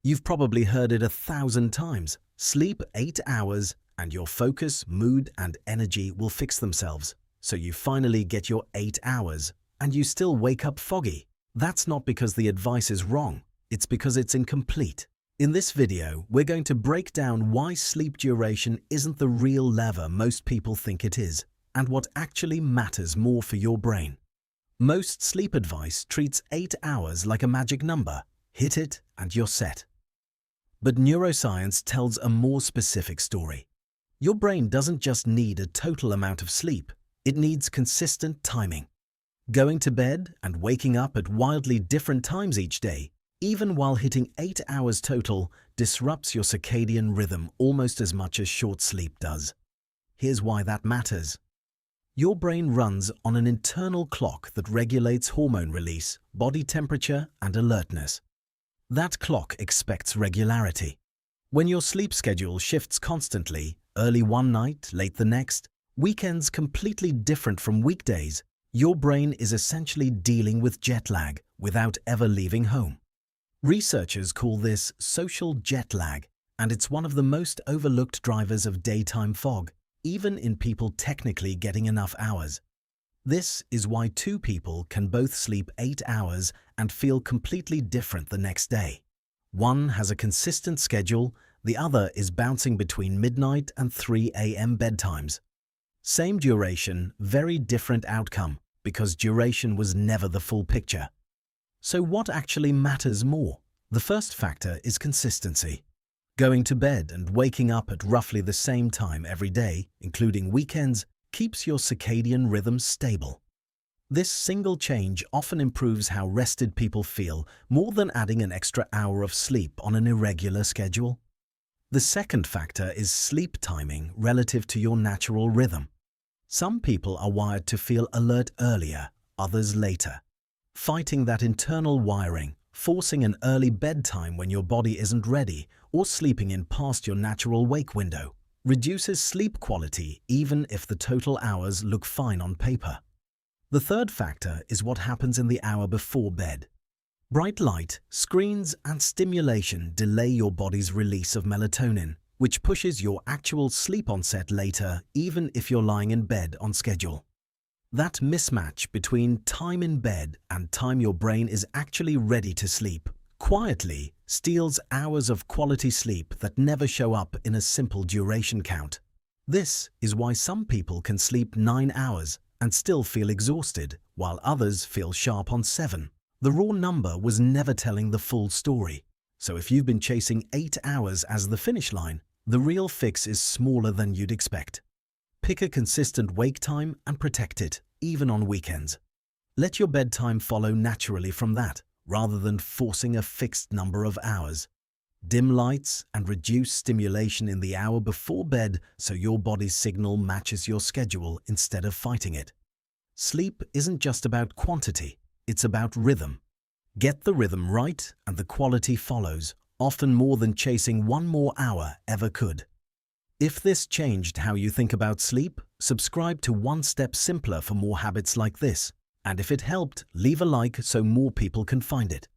You've probably heard it 1,000 times. Sleep 8 hours and your focus, mood and energy will fix themselves. So you finally get your 8 hours and you still wake up foggy. That's not because the advice is wrong, it's because it's incomplete. In this video, we're going to break down why sleep duration isn't the real lever most people think it is, and what actually matters more for your brain. Most sleep advice treats 8 hours like a magic number. Hit it and you're set. But neuroscience tells a more specific story. Your brain doesn't just need a total amount of sleep, it needs consistent timing. Going to bed and waking up at wildly different times each day, even while hitting 8 hours total, disrupts your circadian rhythm almost as much as short sleep does. Here's why that matters. Your brain runs on an internal clock that regulates hormone release, body temperature, and alertness. That clock expects regularity. When your sleep schedule shifts constantly, early one night, late the next, weekends completely different from weekdays, your brain is essentially dealing with jet lag without ever leaving home. Researchers call this social jet lag, and it's one of the most overlooked drivers of daytime fog, even in people technically getting enough hours. This is why two people can both sleep 8 hours and feel completely different the next day. One has a consistent schedule, the other is bouncing between midnight and 3 a.m. bedtimes. Same duration, very different outcome, because duration was never the full picture. So what actually matters more? The first factor is consistency. Going to bed and waking up at roughly the same time every day, including weekends, keeps your circadian rhythm stable. This single change often improves how rested people feel more than adding an extra hour of sleep on an irregular schedule. The second factor is sleep timing relative to your natural rhythm. Some people are wired to feel alert earlier, others later. Fighting that internal wiring, forcing an early bedtime when your body isn't ready, or sleeping in past your natural wake window, reduces sleep quality even if the total hours look fine on paper. The third factor is what happens in the hour before bed. Bright light, screens, and stimulation delay your body's release of melatonin, which pushes your actual sleep onset later even if you're lying in bed on schedule. That mismatch between time in bed and time your brain is actually ready to sleep quietly steals hours of quality sleep that never show up in a simple duration count. This is why some people can sleep 9 hours and still feel exhausted, while others feel sharp on 7. The raw number was never telling the full story. So if you've been chasing 8 hours as the finish line, the real fix is smaller than you'd expect. Pick a consistent wake time and protect it, even on weekends. Let your bedtime follow naturally from that, rather than forcing a fixed number of hours. Dim lights and reduce stimulation in the hour before bed so your body's signal matches your schedule instead of fighting it. Sleep isn't just about quantity, it's about rhythm. Get the rhythm right and the quality follows, often more than chasing one more hour ever could. If this changed how you think about sleep, subscribe to One Step Simpler for more habits like this. And if it helped, leave a like so more people can find it.